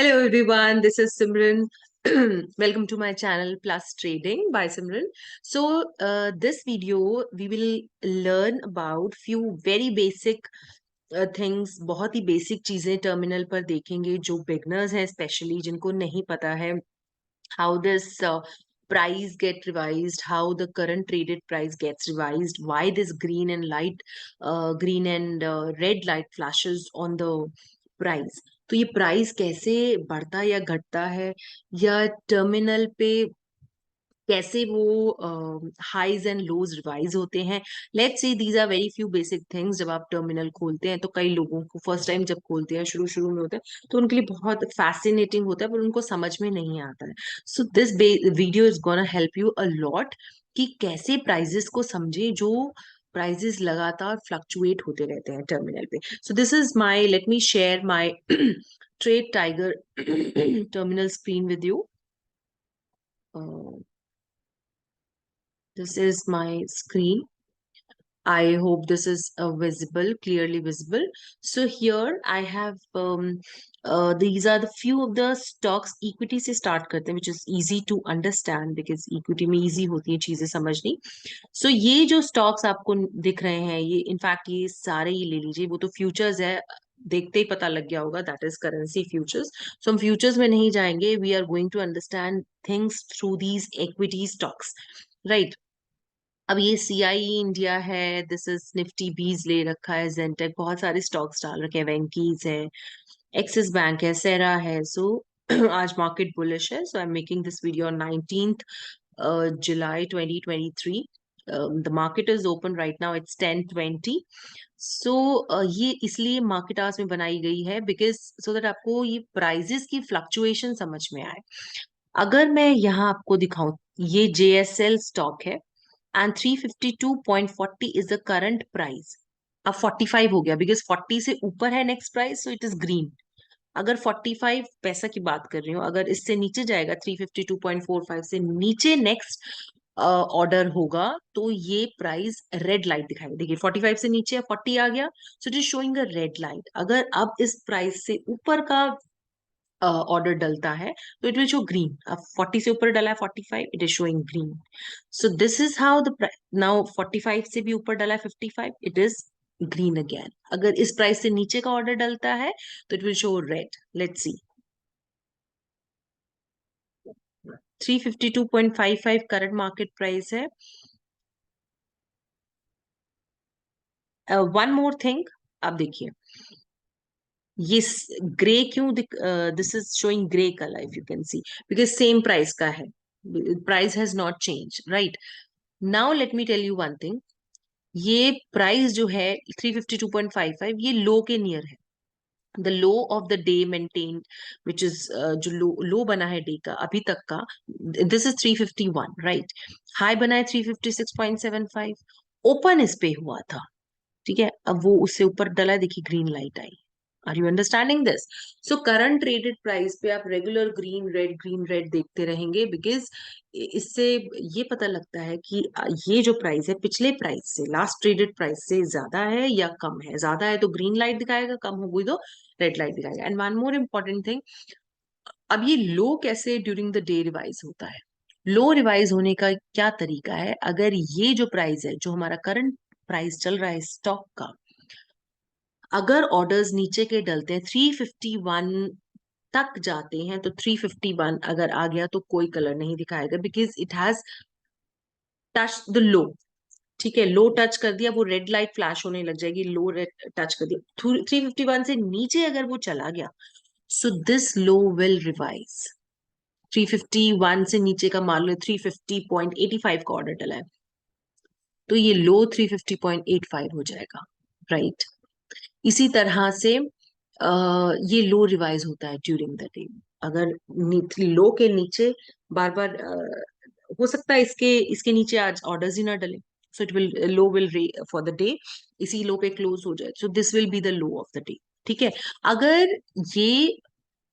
Hello everyone, this is Simran. Welcome to my channel Plus Trading by Simran. This video we will learn about few very basic things. बहुत ही basic चीजें terminal पर देखेंगे जो beginners हैं, specially जिनको नहीं पता है how this price get revised, how the current traded price gets revised, why this green and red light flashes on the price. तो ये प्राइस कैसे बढ़ता या घटता है, या टर्मिनल पे कैसे वो हाईज एंड लोज रिवाइज होते हैं. Let's see these are very few basic things. जब आप टर्मिनल खोलते हैं तो कई लोगों को फर्स्ट टाइम जब खोलते हैं, शुरू शुरू में होता है तो उनके लिए बहुत फैसिनेटिंग होता है, पर उनको समझ में नहीं आता है. So this video is gonna help you a lot कि कैसे प्राइजेस को समझे जो प्राइजेस लगातार फ्लक्चुएट होते रहते हैं टर्मिनल पे. So this is my, let me share my trade tiger terminal screen with you. This is my screen. I hope this is visible, clearly visible. So here I have these are the few of the stocks. Equity से start करते हैं, which is easy to understand because equity में easy होती है चीजें समझनी. So ये जो stocks आपको दिख रहे हैं, ये इनफैक्ट ये सारे ही ले लीजिए. वो तो futures है, देखते ही पता लग गया होगा, that is currency futures. So हम futures में नहीं जाएंगे. We are going to understand things through these equity stocks, right? अब ये सीआई इंडिया है, दिस इज निफ्टी बीज ले रखा है, जेंटेक, बहुत सारे स्टॉक्स डाल रखे हैं, वेंकीज है, एक्सिस बैंक है, सेरा है. सो आज मार्केट बुलिश है. So I am making this video on 19th July 2023. The market is open right now, it's 10:20. So ये इसलिए मार्केट आवर्स में बनाई गई है बिकॉज सो दैट आपको ये प्राइजेस की फ्लक्चुएशन समझ में आए. अगर मैं यहाँ आपको दिखाऊं, ये जेएसएल स्टॉक है and 352.40 is the current price. अब 45 हो गया बिकॉज 40 से ऊपर है next price, so it is green. अगर 45 पैसा की बात कर रही हूँ, अगर इससे नीचे जाएगा 352.45 से नीचे नेक्स्ट ऑर्डर होगा तो ये प्राइस रेड लाइट दिखाएगा. देखिए 45 से नीचे 40 आ गया, सो it is showing a red light. अगर अब इस प्राइस से ऊपर का ऑर्डर डलता है तो इट विल शो ग्रीन. अब 40 से ऊपर डला है 45, it is showing green. So this is how the now 45 से भी ऊपर डला है 55, इट इज ग्रीन अगेन. अगर इस प्राइस से नीचे का ऑर्डर डलता है तो it will show red. Let's see, 352.55 current market price है. वन मोर थिंग, आप देखिए ये ग्रे क्यों this is showing grey colour, if you can see, because same price का है, price has not change, right? Now let me tell you one thing. ये price जो है 352.55, ये लो के नियर है. The low of the day maintain, which is जो low बना है डे का अभी तक का, दिस इज 351, राइट? हाई बना है 356.75, ओपन इस पे हुआ था, ठीक है? अब वो उससे ऊपर डला है, देखिए ग्रीन लाइट आई. Are you understanding this? So current traded price पे आप रेगुलर ग्रीन रेड देखते रहेंगे बिकॉज इससे ये पता लगता है कि ये जो प्राइस है पिछले प्राइस से, लास्ट ट्रेडेड प्राइस से ज्यादा है या कम है. ज्यादा है तो ग्रीन लाइट दिखाएगा, कम होगी तो रेड लाइट दिखाएगा. And one more important thing, अब ये लो कैसे ड्यूरिंग द डे रिवाइज होता है? लो रिवाइज होने का क्या तरीका है? अगर ये जो प्राइस है, जो हमारा करंट प्राइस चल रहा है स्टॉक का, अगर ऑर्डर्स नीचे के डलते हैं 351 तक जाते हैं, तो 351 अगर आ गया तो कोई कलर नहीं दिखाएगा because it has touch the low. ठीक है, लो टच कर दिया, वो रेड लाइट फ्लैश होने लग जाएगी. लो रेड टच कर दिया, 351 से नीचे अगर वो चला गया, so this low will revise. 351 से नीचे का मान लो 350.85 का ऑर्डर डला है, तो ये लो 350.85 हो जाएगा, राइट? इसी तरह से ये लो रिवाइज होता है ड्यूरिंग द डे. अगर लो के नीचे बार बार हो सकता है इसके इसके नीचे आज ऑर्डर्स ही ना डले, सो it will low will for the day इसी लो पे क्लोज हो जाए, so this will be the low of the day. ठीक है, अगर ये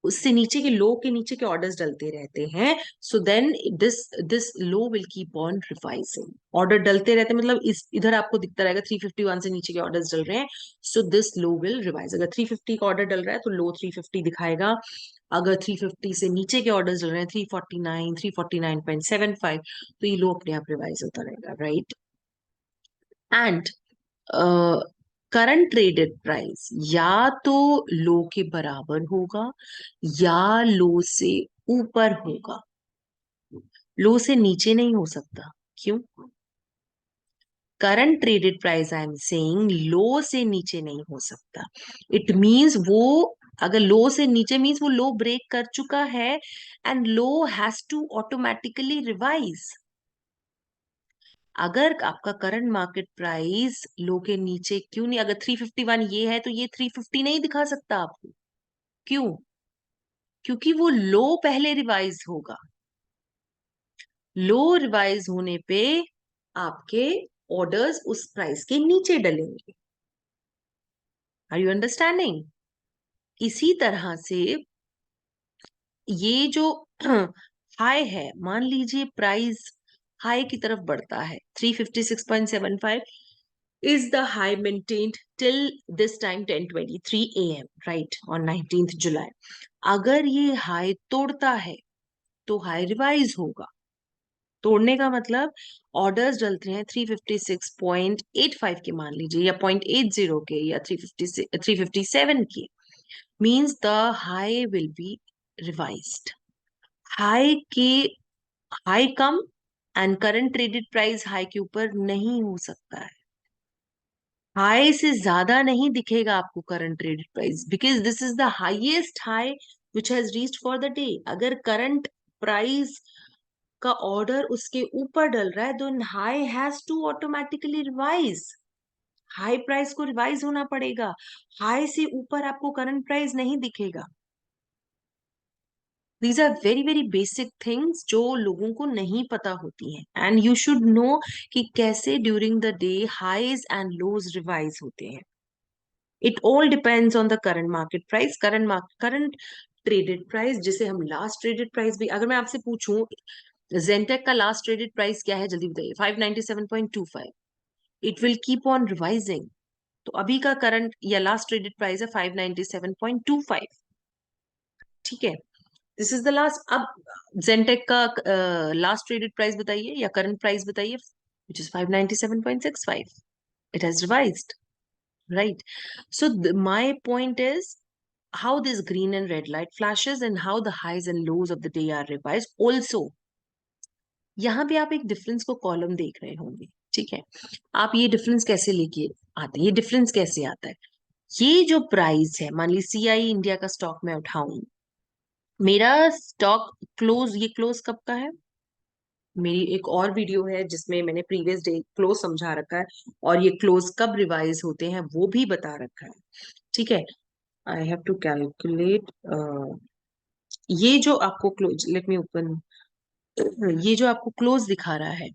उससे नीचे के नीचे के ऑर्डर्स डलते रहते हैं, so then this this low will keep on revising. Order डलते रहते हैं मतलब इस इधर आपको दिखता रहेगा 351 से नीचे के ऑर्डर्स डल रहे हैं, so this low will revise. अगर 350 का ऑर्डर डल रहा है तो लो 350 दिखाएगा. अगर 350 से नीचे के ऑर्डर्स चल रहे हैं 349, 349.75, तो ये लो अपने आप रिवाइज होता रहेगा, right. And current traded price या तो लो के बराबर होगा या लो से ऊपर होगा, लो से नीचे नहीं हो सकता। क्यों? Current traded price I am saying low से नीचे नहीं हो सकता। इट मींस वो, अगर लो से नीचे मींस वो लो ब्रेक कर चुका है and low has to automatically revise. अगर आपका करंट मार्केट प्राइस लो के नीचे क्यों नहीं, अगर 351 ये है तो ये 350 नहीं दिखा सकता आपको। क्यों? क्योंकि वो लो पहले रिवाइज होगा। लो रिवाइज होने पे आपके ऑर्डर्स उस प्राइस के नीचे डलेंगे। Are you understanding? इसी तरह से ये जो हाई है, मान लीजिए प्राइस हाई की तरफ बढ़ता है, 356.75 is the high maintained till this time 10:23 a.m. right on 19th July। अगर ये हाई तोड़ता है तो हाई रिवाइज होगा। तोड़ने का मतलब ऑर्डर्स डलते हैं 356.85 के, मान लीजिए, या 0.80 के, या 357 के, means the high will be revised. High के हाई कम and current traded price high के ऊपर नहीं हो सकता है। हाई से ज्यादा नहीं दिखेगा आपको current traded price, because this is the highest high which has reached for the day. अगर करंट प्राइस का ऑर्डर उसके ऊपर डल रहा है तो high has to automatically revise. High price को रिवाइज होना पड़ेगा। हाई से ऊपर आपको करंट प्राइस नहीं दिखेगा। These are very very basic things जो लोगों को नहीं पता होती हैं, एंड यू शुड नो कि कैसे during the day highs and lows revise होते हैं। It all depends on the current market price, current traded price, जिसे हम लास्ट ट्रेडेड प्राइस भी, अगर मैं आपसे पूछूं जेंटेक का लास्ट ट्रेडेड प्राइस क्या है, जल्दी बताइए। 597.25। It will keep on revising. तो अभी का करंट या लास्ट ट्रेडेड प्राइस है 597.25। ठीक है, दिस इज द लास्ट। अब जेंटेक का लास्ट ट्रेडेड प्राइस बताइए या करंट प्राइस बताइए, which is 597.65। It has revised, right? So my point is how this green and red light flashes and how the highs and lows of the day are revised. Also, यहाँ पे आप एक difference को column देख रहे होंगे, ठीक है? आप ये डिफरेंस कैसे लेके आते हैं, ये डिफरेंस कैसे आता है? ये जो प्राइस है, मान ली सीआई इंडिया का स्टॉक मैं उठाऊं, मेरा स्टॉक क्लोज, ये क्लोज कब का है? मेरी एक और वीडियो है जिसमें मैंने प्रीवियस डे क्लोज समझा रखा है, और ये क्लोज कब रिवाइज होते हैं वो भी बता रखा है, ठीक है? I have to calculate. ये जो आपको क्लोज, लेट मी ओपन, ये जो आपको क्लोज दिखा रहा है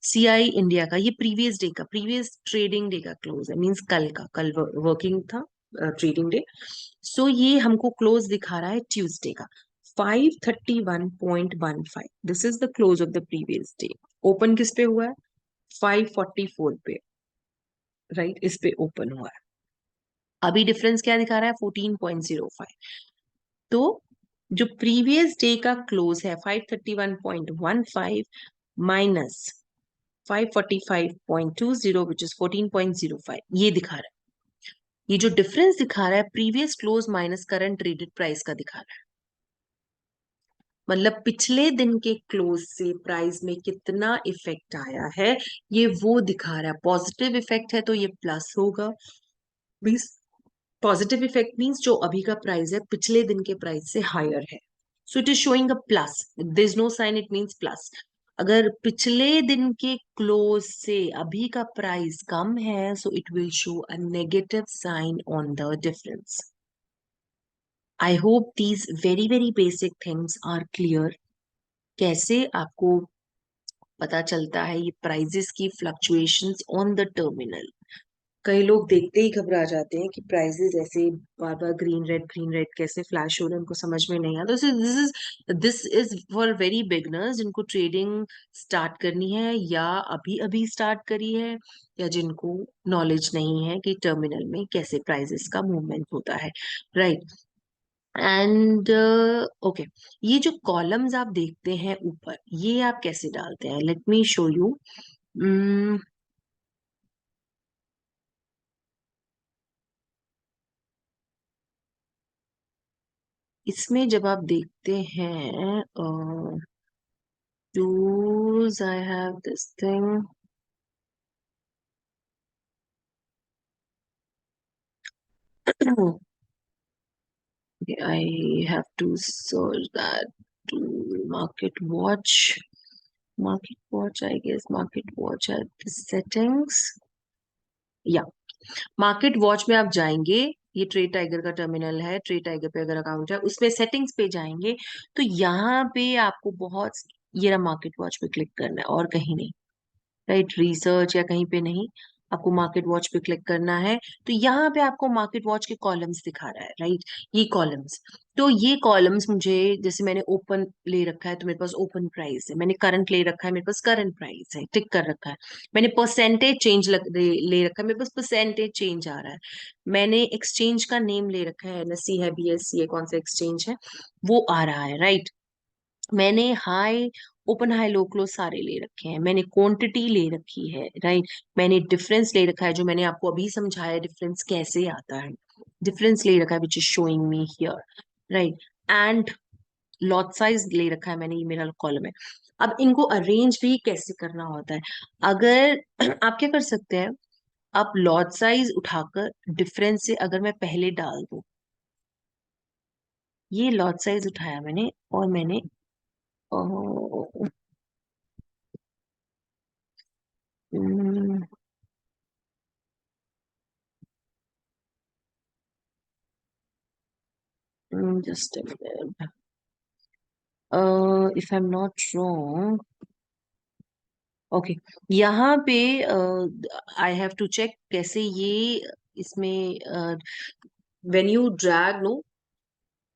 सीआई इंडिया का, ये प्रीवियस डे का, प्रीवियस ट्रेडिंग डे का क्लोज है, मींस कल का, कल वर्किंग था ट्रेडिंग डे। सो ये हमको क्लोज दिखा रहा है ट्यूसडे का 531.15। This is the close of the previous day. Open किस पे हुआ है? 544 पे, राइट? इस पे ओपन हुआ है। अभी डिफरेंस क्या दिखा रहा है? 14.05। तो जो प्रीवियस डे का क्लोज है 531.15 माइनस 545.20 विच इज 14.05, ये दिखा रहा है। ये जो डिफरेंस दिखा रहा है previous close minus current traded price का दिखा रहा है। मतलब पिछले दिन के क्लोज से प्राइस में कितना इफेक्ट आया है, ये वो दिखा रहा है। पॉजिटिव इफेक्ट है तो ये प्लस होगा। मीन्स पॉजिटिव इफेक्ट मीन्स जो अभी का प्राइस है पिछले दिन के प्राइस से हायर है, so it is showing a plus. There is no sign, it means plus. अगर पिछले दिन के क्लोज से अभी का प्राइस कम है, so it will show a negative sign on the difference. I hope these very very basic things are clear. कैसे आपको पता चलता है ये प्राइजेस की फ्लक्चुएशंस ऑन द टर्मिनल? कई लोग देखते ही घबरा जाते हैं कि प्राइजेस ऐसे बार बार ग्रीन रेड कैसे फ्लैश हो रहे हैं, उनको समझ में नहीं आता। This is for very beginners, जिनको ट्रेडिंग स्टार्ट करनी है या अभी अभी स्टार्ट करी है, या जिनको नॉलेज नहीं है कि टर्मिनल में कैसे प्राइजेस का मूवमेंट होता है, राइट? एंड ओके, ये जो कॉलम्स आप देखते हैं ऊपर, ये आप कैसे डालते हैं? Let me show you. इसमें जब आप देखते हैं choose, I have this thing. Okay, I have to search that to market watch. Market watch, I guess market watch at the settings. या मार्केट वॉच में आप जाएंगे, ये ट्रेड टाइगर का टर्मिनल है, ट्रेड टाइगर पे अगर अकाउंट है उसमें सेटिंग्स पे जाएंगे, तो यहाँ पे आपको बहुत, ये रहा मार्केट वॉच पे क्लिक करना है और कहीं नहीं, राइट? रिसर्च या कहीं पे नहीं, आपको मार्केट वॉच पे क्लिक करना है। तो यहाँ पे आपको मार्केट वॉच के कॉलम्स दिखा रहा है, राइट? ये कॉलम्स, तो ये कॉलम्स मुझे, जैसे मैंने ओपन ले रखा है तो मेरे पास ओपन प्राइस है, मैंने करंट ले रखा है मेरे पास करंट प्राइस है, टिक कर रखा है। मैंने परसेंटेज चेंज ले रखा है, मेरे पास परसेंटेज चेंज आ रहा है। मैंने एक्सचेंज का नेम ले रखा है, एनएससी है, बीएससी है, कौन सा एक्सचेंज है वो आ रहा है, राइट? मैंने high, open high low close सारे ले रखे हैं, मैंने क्वांटिटी ले रखी है, राइट? मैंने डिफरेंस ले रखा है, जो मैंने आपको अभी समझाया डिफरेंस कैसे आता है, डिफरेंस ले रखा है which is showing me here, right? And lot size ले रखा है मैंने, ये मेरा कॉलम है। अब इनको अरेंज भी कैसे करना होता है, अगर आप क्या कर सकते हैं, आप लॉट साइज उठाकर डिफरेंस से अगर मैं पहले डाल दूं, ये लॉट साइज उठाया मैंने और मैंने just a minute. If I'm not wrong, okay, यहाँ पे आई हैव टू चेक कैसे ये इसमें व्हेन यू ड्रैग नो,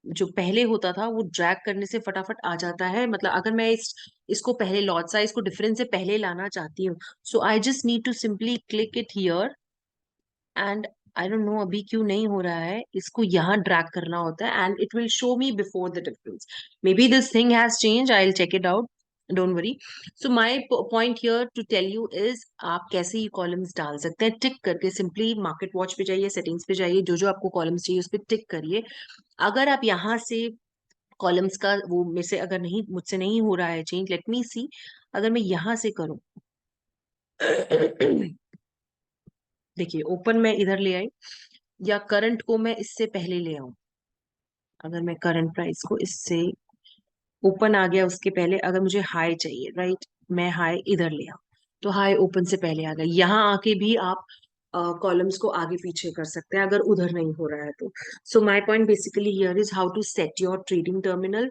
जो पहले होता था वो ड्रैग करने से फटाफट आ जाता है, मतलब अगर मैं इसको पहले लॉट साइज को डिफरेंस से पहले लाना चाहती हूँ, so I just need to simply click it here and I don't know अभी क्यों नहीं हो रहा है, इसको यहाँ ड्रैग करना होता है and it will show me before the difference. Maybe this thing has change, I will check it out, don't worry. So my point here to tell you is, आप कैसे ये कॉलम्स डाल सकते हैं, टिक करके सिंपली मार्केट वॉच पे जाइए, settings पे जाइए, जो जो आपको कॉलम्स चाहिए उस पर टिक करिए। अगर आप यहाँ से कॉलम्स का वो मेरे से अगर नहीं, मुझसे नहीं हो रहा है चेंज, लेट मी सी, अगर मैं यहाँ से करूँ देखिए ओपन मैं इधर ले आई, या करंट को मैं इससे पहले ले आऊं, अगर मैं करंट प्राइस को इससे, ओपन आ गया उसके पहले, अगर मुझे हाई चाहिए, राइट, मैं हाई इधर ले आऊं, तो हाई ओपन से पहले आ गया, यहाँ आके भी आप कॉलम्स को आगे पीछे कर सकते हैं अगर उधर नहीं हो रहा है तो। So my point basically here is how to set your trading terminal,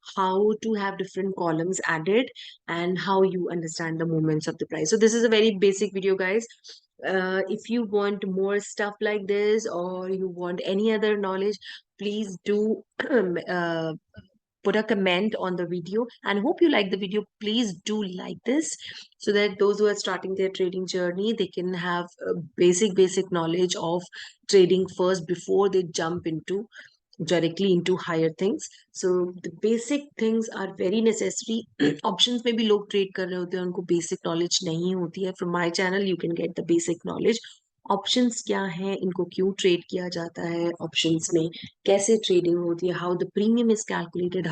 how to have different columns added, and how you understand the movements of the price. So this is a very basic video, guys. If you want more stuff like this or you want any other knowledge, please do uh, put a comment on the video, and hope you like the video. Please do like this so that those who are starting their trading journey, they can have basic knowledge of trading first before they jump into directly into higher things. So the basic things are very necessary. Options में भी लोग trade कर रहे होते हैं, उनको basic knowledge नहीं होती है। From my channel you can get the basic knowledge. Options क्या हैं, इनको क्यों ट्रेड किया जाता है, ऑप्शंस में कैसे ट्रेडिंग होती है, how the premium is calculated,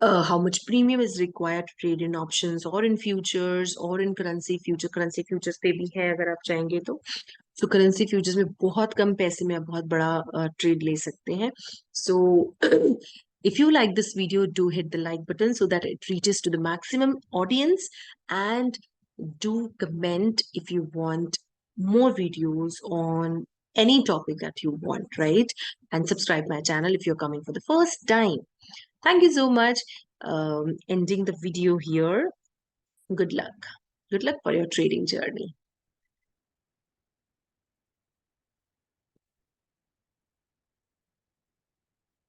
how much premium is required to trade in options or in futures or in currency futures पे भी है अगर आप चाहेंगे तो। सो करेंसी फ्यूचर्स में बहुत कम पैसे में आप बहुत बड़ा ट्रेड ले सकते हैं। सो if you like this video, do hit the like button so that it reaches to the maximum audience, and do comment if you want more videos on any topic that you want, right? And subscribe my channel if you're coming for the first time. Thank you so much. Ending the video here. Good luck. Good luck for your trading journey.